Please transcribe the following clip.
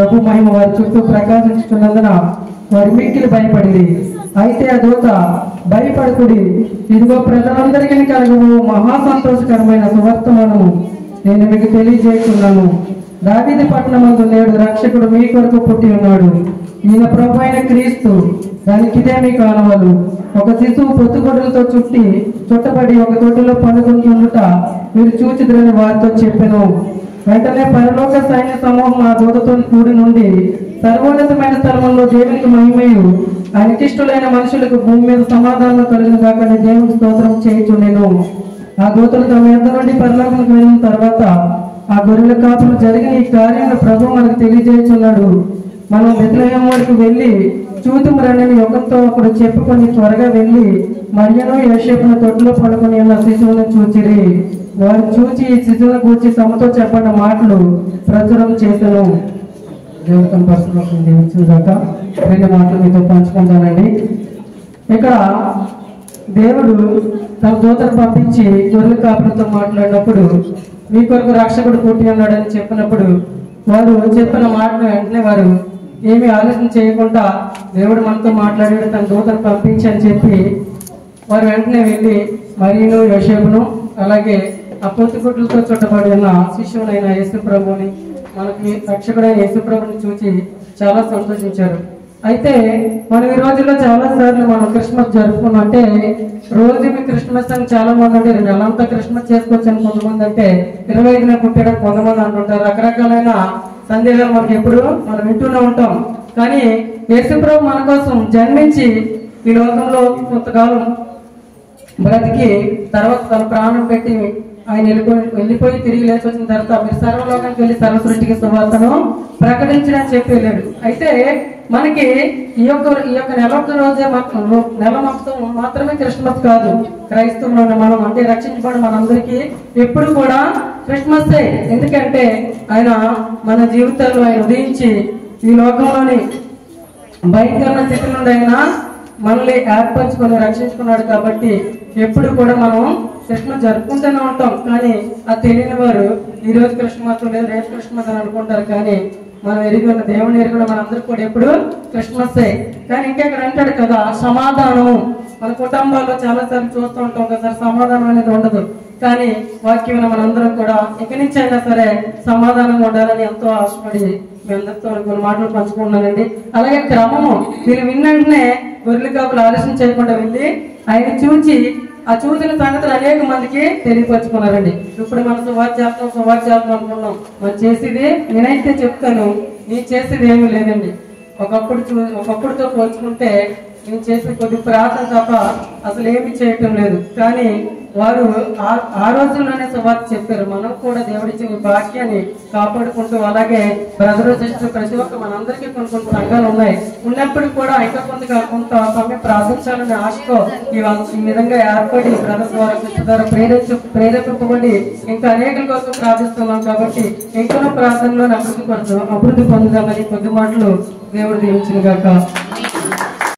ప్రభు మహిమ వారి చుట్టూ ప్రకాశించుతున్నందున వారి మిక్కిలి భయపడింది. అయితే ఆ దూత, భయపడకుడి, ఇదిగో ప్రజలందరికీ కలుగు మహా సంతోషకరమైన సువర్తమానము నేను మీకు తెలియజేస్తున్నాను. దావీదు పట్టణమందు నేడు రక్షకుడు మీ కొరకు పుట్టి ఉన్నాడు. ఈయన ప్రభు అయిన క్రీస్తు. దానికి ఇదే మీ కానవాలు. ఒక శిశువు పొత్తుగొడ్డలతో చుట్టబడి ఒక తొట్టిలో పండుకుంటుండట మీరు చూచిదురని వారితో చెప్పెను. వెంటనే పరలోక సైన్య సమూహం ఆ దూతతో కూడి నుండి సర్వోన్నతమైన స్థలంలో దేవునికి మహిమయు ఆయనకిష్టులైన మనుషులకు భూమి మీద సమాధానం కలిగిన కాకుండా దేవునికి స్తోత్రం చేయుచుండెను. ఆ దూతలు తమ యొద్ద నుండి పరలోకానికి వెళ్ళిన తర్వాత ఆ గొర్రెల కాపులు జరిగిన ఈ కార్యాన్ని ప్రభు మనకు తెలియజేస్తున్నాడు. మనం బెత్లెహేము వరకు వెళ్ళి చూతుము రండి ఒకరితో ఒకడు చెప్పుకొని త్వరగా వెళ్ళి మరియను యోసేపును తొట్టులో పడుకొని ఉన్న శిశువును చూచిరి. వారు చూచి ఈ శిశువును కూర్చి తమతో చెప్పిన మాటలు ప్రచురం చేశాను. దేవుని పరిస్థితులకు దీవించుగాక. రెండు మాటలు మీతో పంచుకుంటానండి. ఇక్కడ దేవుడు తన దూతను పంపించి గొర్రెల కాపులతో మాట్లాడినప్పుడు మీ కొరకు రక్షకుడు పుట్టి ఉన్నాడని చెప్పినప్పుడు వారు చెప్పిన మాటను వెంటనే వారు ఏమి ఆలోచన చేయకుండా దేవుడు మనతో మాట్లాడాడు, తన దూతను పంపించి అని చెప్పి వారు వెంటనే వెళ్ళి మరియును యోసేపును అలాగే ఆ పొత్తుగుడ్లతో చుట్టబడి ఉన్న శిష్యుడైన యేసుప్రభుని మనకి రక్షకుడైన యేసుప్రభుని చూసి చాలా సంతోషించారు. అయితే మనం ఈ రోజుల్లో చాలా సార్లు మనం క్రిస్మస్ జరుపుకున్నాం. అంటే రోజు క్రిస్మస్ అని చాలా మంది అంటే నెలంతా క్రిస్మస్ చేసుకోవచ్చని కొంతమంది, అంటే 25న పుట్టడం కొంతమంది అంటుంటారు. రకరకాలైన సందేహాలు మనకి ఎప్పుడు మనం వింటూనే ఉంటాం. కానీ యేసుప్రభు మన కోసం జన్మించి ఈ లోకంలో కొంతకాలం బ్రతికి తర్వాత తన ప్రాణం పెట్టి ఆయన వెళ్ళిపోయి తిరిగి లేచి వచ్చిన తర్వాత మీరు సర్వలోకానికి వెళ్ళి సర్వసృష్టికి సువార్తను ప్రకటించడానికి చెప్పి వెళ్ళాడు. అయితే మనకి ఈ యొక్క నెల రోజే నెల మొత్తం మాత్రమే క్రిస్మస్ కాదు. క్రైస్తవులు ఉన్న మనం అంటే రక్షించబడి మనందరికీ ఎప్పుడు కూడా క్రిస్మస్సే. ఎందుకంటే ఆయన మన జీవితాల్లో ఆయన ఉదయించి ఈ లోకంలోని భయంకరమైన స్థితి నుండి ఆయన మనల్ని ఏర్పరచుకొని రక్షించుకున్నాడు. కాబట్టి ఎప్పుడు కూడా మనం క్రిస్మస్ జరుపుకుంటూనే ఉంటాం. కానీ అది తెలియని వారు ఈ రోజు క్రిస్మస్ లేదు రేపు క్రిస్మస్ అని అనుకుంటారు. కానీ మనం ఎరుగున్న దేవుని ఎరుగున్న మనందరూ కూడా ఎప్పుడు క్రిస్మస్సే. కానీ ఇంకా ఇక్కడ అంటాడు కదా సమాధానము. మన కుటుంబాల్లో చాలా సార్లు చూస్తూ ఉంటాం ఒకసారి సమాధానం అనేది ఉండదు. కానీ వాక్యం మనందరం కూడా ఇక నుంచి అయినా సరే సమాధానంగా ఉండాలని ఎంతో ఆశపడి మీ అందరితో కొన్ని మాటలు పంచుకుంటున్నానండి. అలాగే క్రమము మీరు విన్నంటనే గొర్రెల కాపులు ఆలస్యం చేయకుండా వెళ్ళి ఆయన చూచి ఆ చూసిన సంగతులు అనేక మందికి తెలియపరుచుకున్నారండి. ఇప్పుడు మనం సువార్త అనుకున్నాం. మనం చేసేది నేనైతే చెప్తాను, నేను చేసేది ఏమీ లేదండి. ఒకప్పుడుతో పోల్చుకుంటే నేను చేసే కొద్ది ప్రార్థన తప్ప అసలు ఏమి చేయటం లేదు. కానీ వారు ఆ రోజుల్లోనే సువార్త చెప్పారు. మనం కూడా దేవుడిచ్చిన వాక్యాన్ని కాపాడుకుంటూ అలాగే బ్రదర్ సిస్టర్ ప్రతి ఒక్క మనందరికీ కొన్ని సంఘాలు ఉన్నాయి. ఉన్నప్పుడు కూడా ఇంకా కొంత సమయం ప్రార్థించాలనే ఆశతో ఈ విధంగా ఏర్పడి బ్రదర్ ద్వారా సిస్టర్ ద్వారా ప్రేరేపింపబడి ఇంకా అనేకల కోసం ప్రార్థిస్తున్నాం. కాబట్టి ఇంకనూ ప్రార్థనలో అభివృద్ధి పొందుదామని కొద్ది మాటలు దేవుడు దీవించిన గాక.